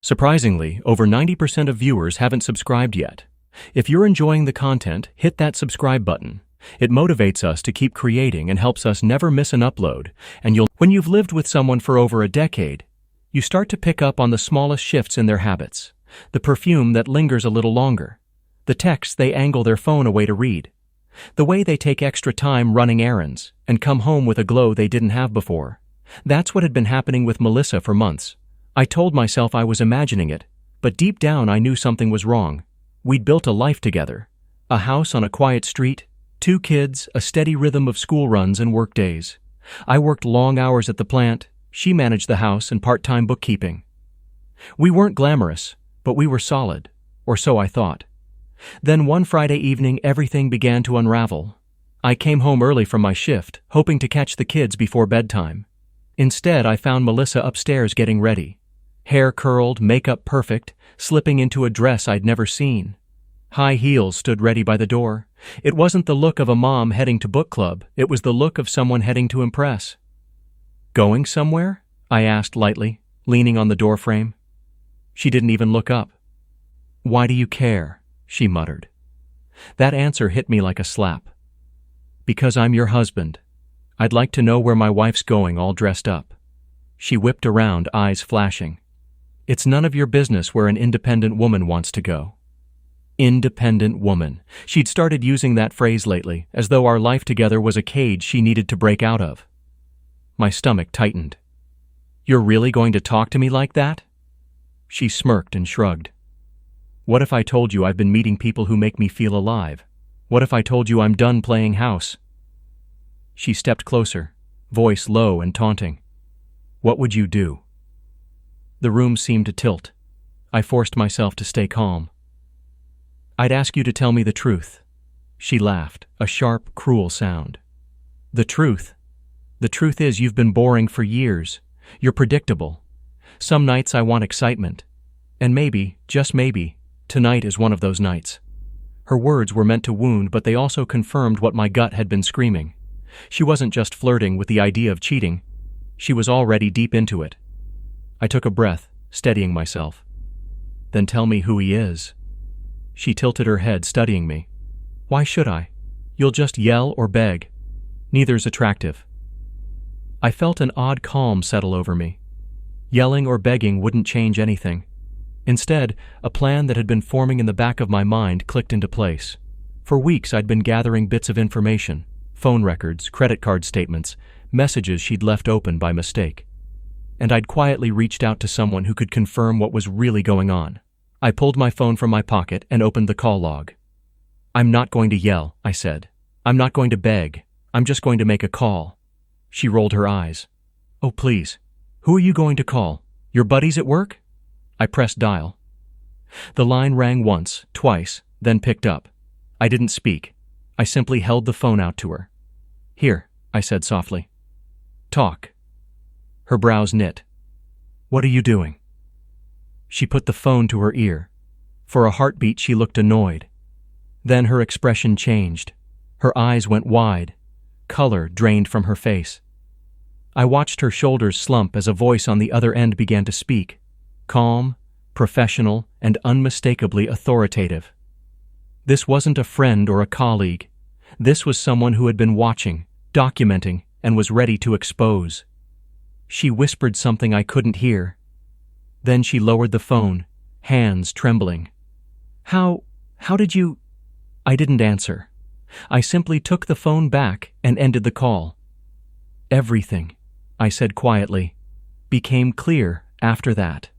Surprisingly, over 90% of viewers haven't subscribed yet. If you're enjoying the content, hit that subscribe button. It motivates us to keep creating and helps us never miss an upload. When you've lived with someone for over a decade, you start to pick up on the smallest shifts in their habits. The perfume that lingers a little longer. The texts they angle their phone away to read. The way they take extra time running errands and come home with a glow they didn't have before. That's what had been happening with Melissa for months. I told myself I was imagining it, but deep down I knew something was wrong. We'd built a life together. A house on a quiet street, 2 kids, a steady rhythm of school runs and work days. I worked long hours at the plant, she managed the house and part-time bookkeeping. We weren't glamorous, but we were solid, or so I thought. Then one Friday evening everything began to unravel. I came home early from my shift, hoping to catch the kids before bedtime. Instead, I found Melissa upstairs getting ready. Hair curled, makeup perfect, slipping into a dress I'd never seen. High heels stood ready by the door. It wasn't the look of a mom heading to book club, it was the look of someone heading to impress. "Going somewhere?" I asked lightly, leaning on the doorframe. She didn't even look up. "Why do you care?" she muttered. That answer hit me like a slap. "Because I'm your husband. I'd like to know where my wife's going all dressed up." She whipped around, eyes flashing. "It's none of your business where an independent woman wants to go." Independent woman. She'd started using that phrase lately, as though our life together was a cage she needed to break out of. My stomach tightened. "You're really going to talk to me like that?" She smirked and shrugged. "What if I told you I've been meeting people who make me feel alive? What if I told you I'm done playing house?" She stepped closer, voice low and taunting. "What would you do?" The room seemed to tilt. I forced myself to stay calm. "I'd ask you to tell me the truth." She laughed, a sharp, cruel sound. "The truth? The truth is you've been boring for years. You're predictable. Some nights I want excitement. And maybe, just maybe, tonight is one of those nights." Her words were meant to wound, but they also confirmed what my gut had been screaming. She wasn't just flirting with the idea of cheating. She was already deep into it. I took a breath, steadying myself. "Then tell me who he is." She tilted her head, studying me. "Why should I? You'll just yell or beg. Neither's attractive." I felt an odd calm settle over me. Yelling or begging wouldn't change anything. Instead, a plan that had been forming in the back of my mind clicked into place. For weeks I'd been gathering bits of information, phone records, credit card statements, messages she'd left open by mistake. And I'd quietly reached out to someone who could confirm what was really going on. I pulled my phone from my pocket and opened the call log. "I'm not going to yell," I said. "I'm not going to beg. I'm just going to make a call." She rolled her eyes. "Oh, please. Who are you going to call? Your buddies at work?" I pressed dial. The line rang once, twice, then picked up. I didn't speak. I simply held the phone out to her. "Here," I said softly. "Talk." Her brows knit. "What are you doing?" She put the phone to her ear. For a heartbeat she looked annoyed. Then her expression changed. Her eyes went wide. Color drained from her face. I watched her shoulders slump as a voice on the other end began to speak. Calm, professional, and unmistakably authoritative. This wasn't a friend or a colleague. This was someone who had been watching, documenting, and was ready to expose. She whispered something I couldn't hear. Then she lowered the phone, hands trembling. How did you—" I didn't answer. I simply took the phone back and ended the call. "Everything," I said quietly, "became clear after that."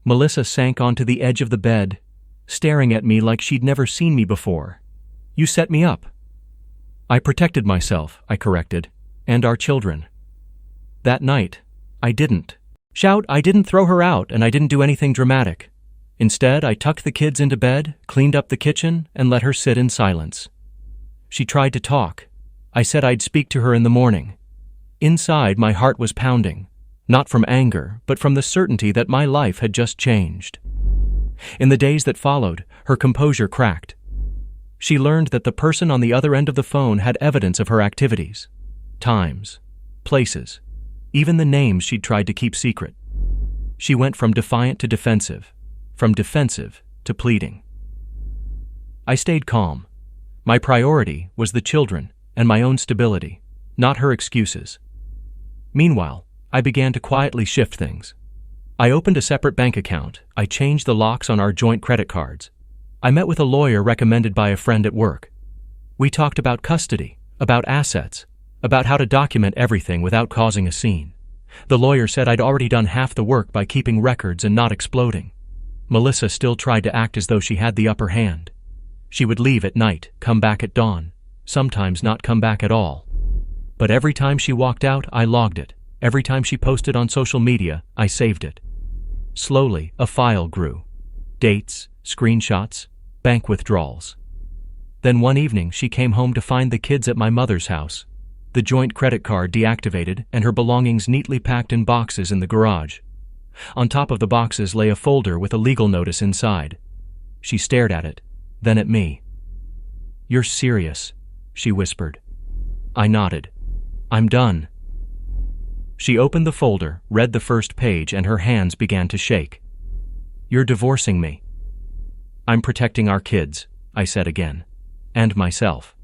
Melissa sank onto the edge of the bed, staring at me like she'd never seen me before. "You set me up." "I protected myself," I corrected, "and our children." That night, I didn't shout, I didn't throw her out, and I didn't do anything dramatic. Instead, I tucked the kids into bed, cleaned up the kitchen, and let her sit in silence. She tried to talk. I said I'd speak to her in the morning. Inside, my heart was pounding, not from anger, but from the certainty that my life had just changed. In the days that followed, her composure cracked. She learned that the person on the other end of the phone had evidence of her activities, times, places, even the names she'd tried to keep secret. She went from defiant to defensive, from defensive to pleading. I stayed calm. My priority was the children and my own stability, not her excuses. Meanwhile, I began to quietly shift things. I opened a separate bank account. I changed the locks on our joint credit cards. I met with a lawyer recommended by a friend at work. We talked about custody, about assets, about how to document everything without causing a scene. The lawyer said I'd already done half the work by keeping records and not exploding. Melissa still tried to act as though she had the upper hand. She would leave at night, come back at dawn, sometimes not come back at all. But every time she walked out, I logged it. Every time she posted on social media, I saved it. Slowly, a file grew. Dates, screenshots, bank withdrawals. Then one evening, she came home to find the kids at my mother's house, the joint credit card deactivated and her belongings neatly packed in boxes in the garage. On top of the boxes lay a folder with a legal notice inside. She stared at it, then at me. "You're serious," she whispered. I nodded. "I'm done." She opened the folder, read the first page, and her hands began to shake. "You're divorcing me." "I'm protecting our kids," I said again. "And myself."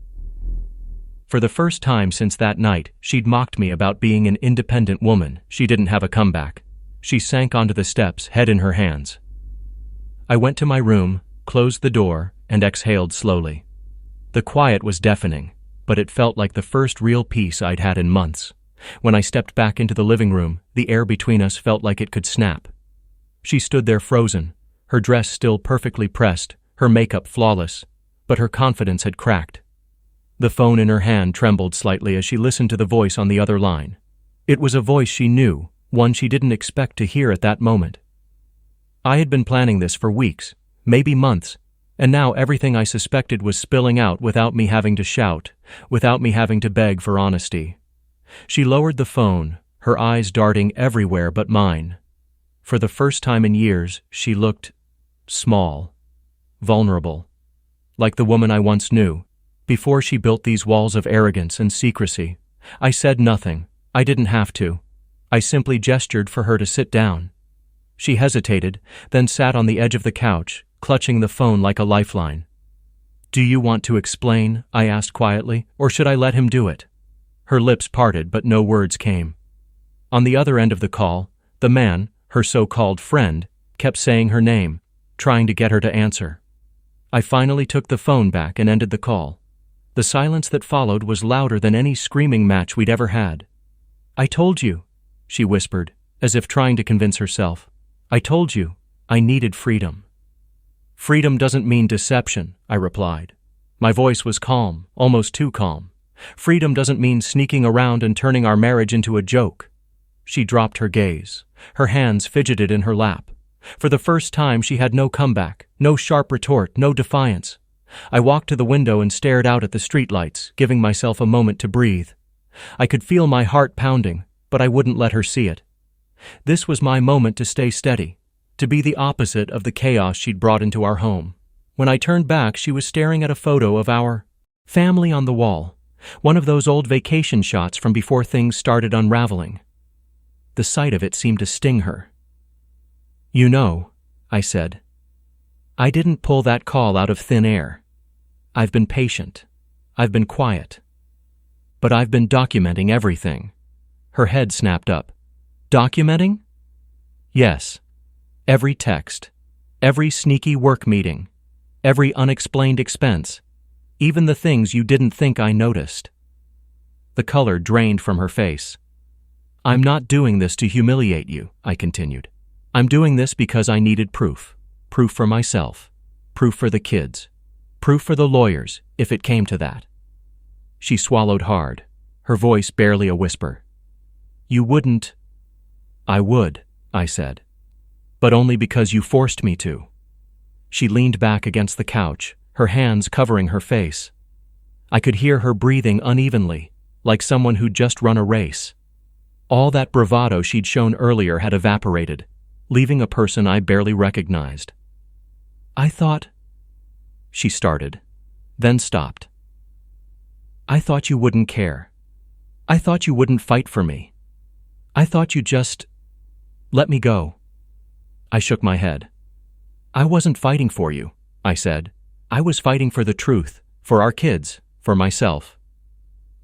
For the first time since that night, she'd mocked me about being an independent woman. She didn't have a comeback. She sank onto the steps, head in her hands. I went to my room, closed the door, and exhaled slowly. The quiet was deafening, but it felt like the first real peace I'd had in months. When I stepped back into the living room, the air between us felt like it could snap. She stood there frozen, her dress still perfectly pressed, her makeup flawless, but her confidence had cracked. The phone in her hand trembled slightly as she listened to the voice on the other line. It was a voice she knew, one she didn't expect to hear at that moment. I had been planning this for weeks, maybe months, and now everything I suspected was spilling out without me having to shout, without me having to beg for honesty. She lowered the phone, her eyes darting everywhere but mine. For the first time in years, she looked small, vulnerable, like the woman I once knew, before she built these walls of arrogance and secrecy. I said nothing. I didn't have to. I simply gestured for her to sit down. She hesitated, then sat on the edge of the couch, clutching the phone like a lifeline. "Do you want to explain?" I asked quietly, "or should I let him do it?" Her lips parted, but no words came. On the other end of the call, the man, her so-called friend, kept saying her name, trying to get her to answer. I finally took the phone back and ended the call. The silence that followed was louder than any screaming match we'd ever had. "I told you," she whispered, as if trying to convince herself. "I told you, I needed freedom." "Freedom doesn't mean deception," I replied. My voice was calm, almost too calm. "Freedom doesn't mean sneaking around and turning our marriage into a joke." She dropped her gaze. Her hands fidgeted in her lap. For the first time, she had no comeback, no sharp retort, no defiance. I walked to the window and stared out at the streetlights, giving myself a moment to breathe. I could feel my heart pounding, but I wouldn't let her see it. This was my moment to stay steady, to be the opposite of the chaos she'd brought into our home. When I turned back, she was staring at a photo of our family on the wall, one of those old vacation shots from before things started unraveling. The sight of it seemed to sting her. "You know," I said, "I didn't pull that call out of thin air. I've been patient. I've been quiet. But I've been documenting everything." Her head snapped up. "Documenting?" "Yes. Every text, every sneaky work meeting, every unexplained expense, even the things you didn't think I noticed." The color drained from her face. "I'm not doing this to humiliate you," I continued. "I'm doing this because I needed proof. Proof for myself. Proof for the kids. Proof for the lawyers, if it came to that." She swallowed hard, her voice barely a whisper. "You wouldn't—" "I would," I said. "But only because you forced me to." She leaned back against the couch, her hands covering her face. I could hear her breathing unevenly, like someone who'd just run a race. All that bravado she'd shown earlier had evaporated, leaving a person I barely recognized. "I thought—" she started, then stopped. "I thought you wouldn't care. I thought you wouldn't fight for me. I thought you'd just let me go." I shook my head. I wasn't fighting for you, I said. I was fighting for the truth, for our kids, for myself.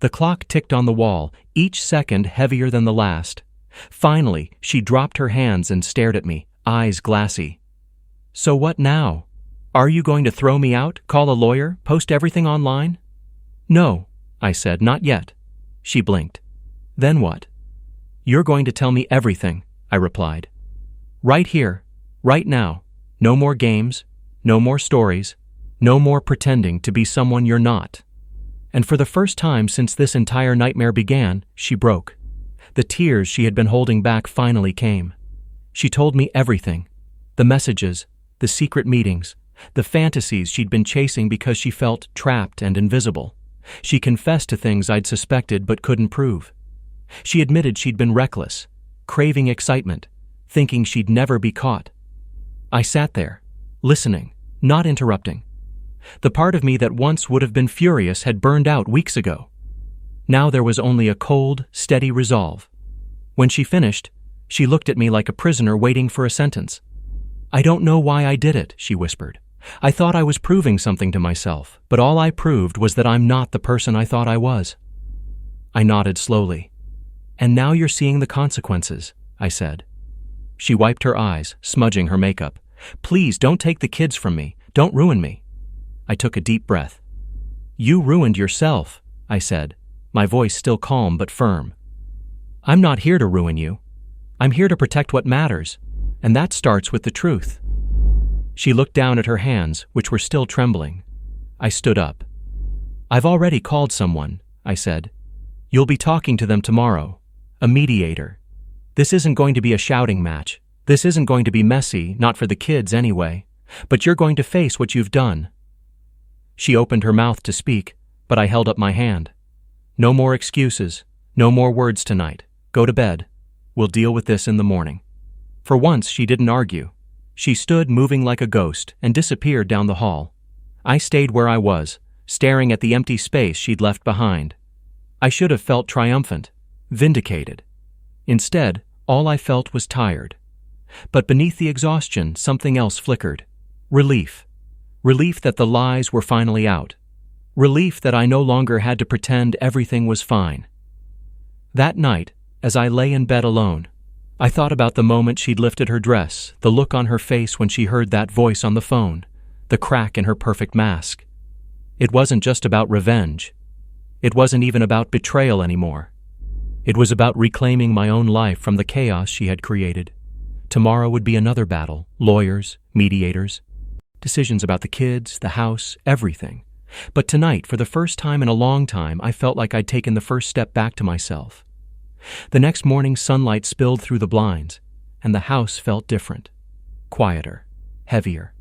The clock ticked on the wall, each second heavier than the last. Finally, she dropped her hands and stared at me, eyes glassy. So what now? Are you going to throw me out, call a lawyer, post everything online? No, I said, not yet. She blinked. Then what? You're going to tell me everything, I replied. Right here, right now. No more games, no more stories, no more pretending to be someone you're not. And for the first time since this entire nightmare began, she broke. The tears she had been holding back finally came. She told me everything. The messages, the secret meetings, the fantasies she'd been chasing because she felt trapped and invisible. She confessed to things I'd suspected but couldn't prove. She admitted she'd been reckless, craving excitement, thinking she'd never be caught. I sat there, listening, not interrupting. The part of me that once would have been furious had burned out weeks ago. Now there was only a cold, steady resolve. When she finished, she looked at me like a prisoner waiting for a sentence. I don't know why I did it, she whispered. I thought I was proving something to myself, but all I proved was that I'm not the person I thought I was. I nodded slowly. And now you're seeing the consequences, I said. She wiped her eyes, smudging her makeup. Please don't take the kids from me. Don't ruin me. I took a deep breath. You ruined yourself, I said, my voice still calm but firm. I'm not here to ruin you. I'm here to protect what matters, and that starts with the truth. She looked down at her hands, which were still trembling. I stood up. I've already called someone, I said. You'll be talking to them tomorrow. A mediator. This isn't going to be a shouting match. This isn't going to be messy, not for the kids anyway. But you're going to face what you've done. She opened her mouth to speak, but I held up my hand. No more excuses. No more words tonight. Go to bed. We'll deal with this in the morning. For once, she didn't argue. She stood moving like a ghost and disappeared down the hall. I stayed where I was, staring at the empty space she'd left behind. I should have felt triumphant, vindicated. Instead, all I felt was tired. But beneath the exhaustion, something else flickered. Relief. Relief that the lies were finally out. Relief that I no longer had to pretend everything was fine. That night, as I lay in bed alone, I thought about the moment she'd lifted her dress, the look on her face when she heard that voice on the phone, the crack in her perfect mask. It wasn't just about revenge. It wasn't even about betrayal anymore. It was about reclaiming my own life from the chaos she had created. Tomorrow would be another battle, lawyers, mediators, decisions about the kids, the house, everything. But tonight, for the first time in a long time, I felt like I'd taken the first step back to myself. The next morning, sunlight spilled through the blinds, and the house felt different, quieter, heavier.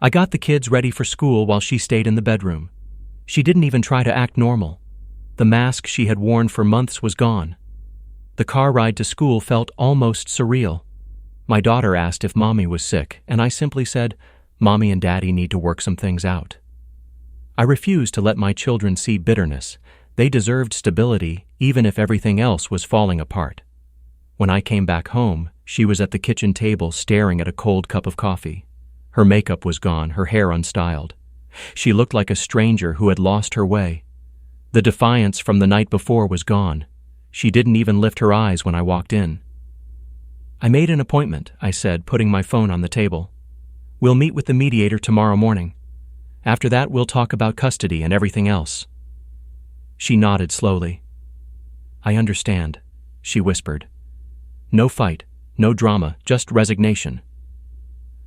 I got the kids ready for school while she stayed in the bedroom. She didn't even try to act normal. The mask she had worn for months was gone. The car ride to school felt almost surreal. My daughter asked if Mommy was sick, and I simply said, Mommy and Daddy need to work some things out. I refused to let my children see bitterness. They deserved stability, even if everything else was falling apart. When I came back home, she was at the kitchen table staring at a cold cup of coffee. Her makeup was gone, her hair unstyled. She looked like a stranger who had lost her way. The defiance from the night before was gone. She didn't even lift her eyes when I walked in. I made an appointment, I said, putting my phone on the table. We'll meet with the mediator tomorrow morning. After that, we'll talk about custody and everything else. She nodded slowly. I understand, she whispered. No fight, no drama, just resignation.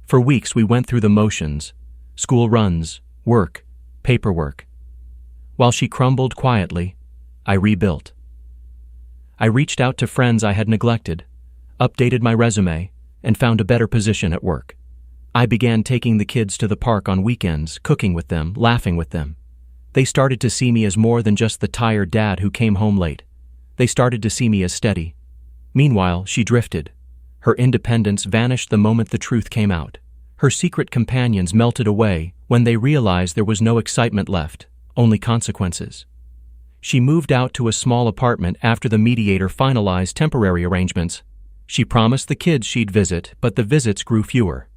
For weeks we went through the motions, school runs, work, paperwork. While she crumbled quietly, I rebuilt. I reached out to friends I had neglected, updated my resume, and found a better position at work. I began taking the kids to the park on weekends, cooking with them, laughing with them. They started to see me as more than just the tired dad who came home late. They started to see me as steady. Meanwhile, she drifted. Her independence vanished the moment the truth came out. Her secret companions melted away when they realized there was no excitement left, only consequences. She moved out to a small apartment after the mediator finalized temporary arrangements. She promised the kids she'd visit, but the visits grew fewer.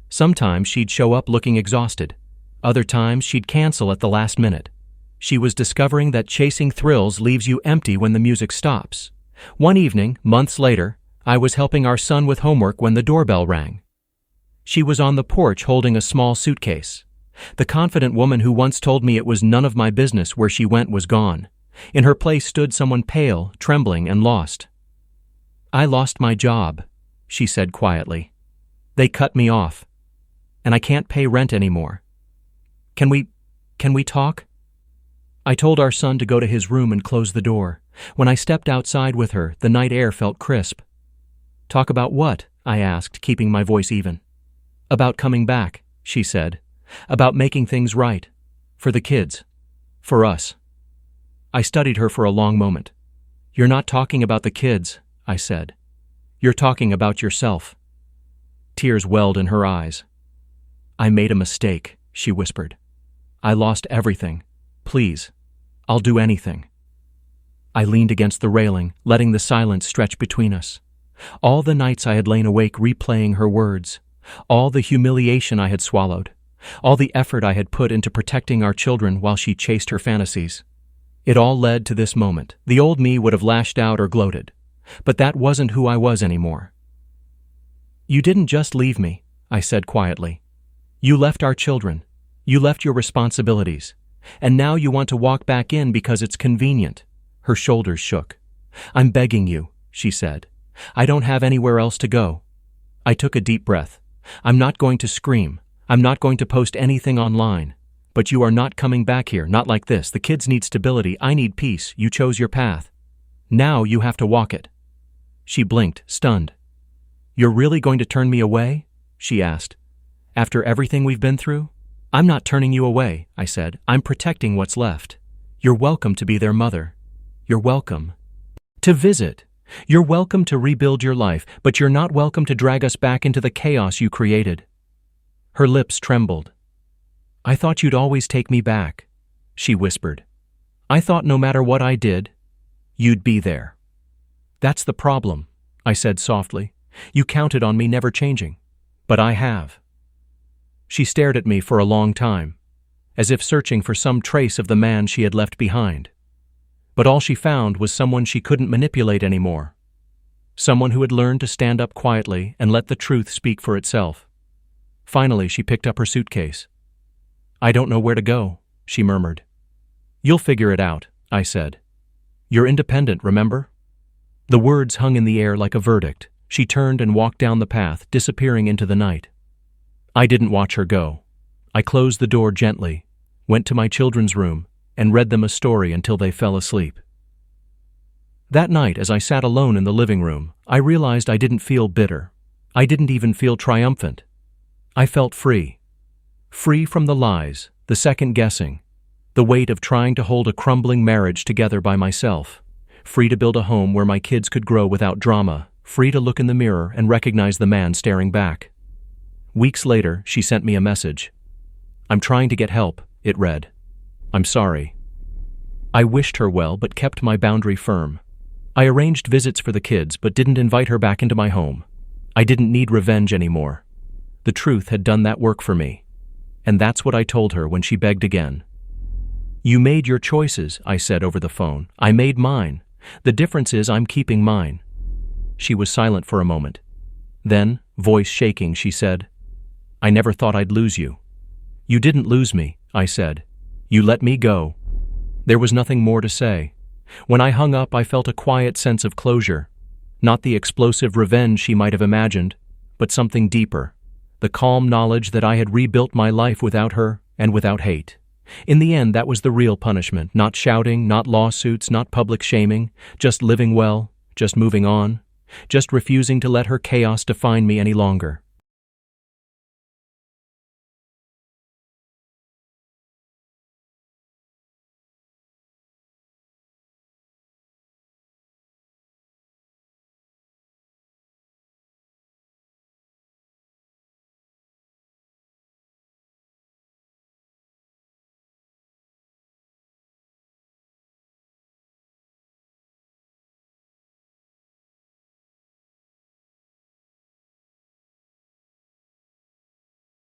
Sometimes she'd show up looking exhausted. Other times she'd cancel at the last minute. She was discovering that chasing thrills leaves you empty when the music stops. One evening, months later, I was helping our son with homework when the doorbell rang. She was on the porch holding a small suitcase. The confident woman who once told me it was none of my business where she went was gone. In her place stood someone pale, trembling, and lost. "I lost my job," she said quietly. "They cut me off. And I can't pay rent anymore. Can we talk?" I told our son to go to his room and close the door. When I stepped outside with her, the night air felt crisp. "Talk about what?" I asked, keeping my voice even. "About coming back," she said. "About making things right. For the kids. For us." I studied her for a long moment. "You're not talking about the kids," I said. "You're talking about yourself." Tears welled in her eyes. "I made a mistake," she whispered. "I lost everything. Please, I'll do anything." I leaned against the railing, letting the silence stretch between us. All the nights I had lain awake replaying her words, all the humiliation I had swallowed, all the effort I had put into protecting our children while she chased her fantasies. It all led to this moment. The old me would have lashed out or gloated, but that wasn't who I was anymore. "You didn't just leave me," I said quietly. "You left our children. You left your responsibilities. And now you want to walk back in because it's convenient." Her shoulders shook. "I'm begging you," she said. "I don't have anywhere else to go." I took a deep breath. "I'm not going to scream. I'm not going to post anything online. But you are not coming back here, not like this. The kids need stability. I need peace. You chose your path. Now you have to walk it." She blinked, stunned. "You're really going to turn me away?" she asked. "After everything we've been through?" "I'm not turning you away," I said. "I'm protecting what's left. You're welcome to be their mother. You're welcome to visit. You're welcome to rebuild your life, but you're not welcome to drag us back into the chaos you created." Her lips trembled. "I thought you'd always take me back," she whispered. "I thought no matter what I did, you'd be there." "That's the problem," I said softly. "You counted on me never changing. But I have." She stared at me for a long time, as if searching for some trace of the man she had left behind. But all she found was someone she couldn't manipulate anymore. Someone who had learned to stand up quietly and let the truth speak for itself. Finally, she picked up her suitcase. "I don't know where to go," she murmured. "You'll figure it out," I said. "You're independent, remember?" The words hung in the air like a verdict. She turned and walked down the path, disappearing into the night. I didn't watch her go. I closed the door gently, went to my children's room, and read them a story until they fell asleep. That night, as I sat alone in the living room, I realized I didn't feel bitter. I didn't even feel triumphant. I felt free. Free from the lies, the second-guessing, the weight of trying to hold a crumbling marriage together by myself. Free to build a home where my kids could grow without drama. Free to look in the mirror and recognize the man staring back. Weeks later, she sent me a message. "I'm trying to get help," it read. "I'm sorry." I wished her well but kept my boundary firm. I arranged visits for the kids but didn't invite her back into my home. I didn't need revenge anymore. The truth had done that work for me. And that's what I told her when she begged again. "You made your choices," I said over the phone. "I made mine. The difference is I'm keeping mine." She was silent for a moment. Then, voice shaking, she said, "I never thought I'd lose you." "You didn't lose me," I said. "You let me go." There was nothing more to say. When I hung up, I felt a quiet sense of closure. Not the explosive revenge she might have imagined, but something deeper. The calm knowledge that I had rebuilt my life without her and without hate. In the end, that was the real punishment. Not shouting, not lawsuits, not public shaming, just living well, just moving on, just refusing to let her chaos define me any longer.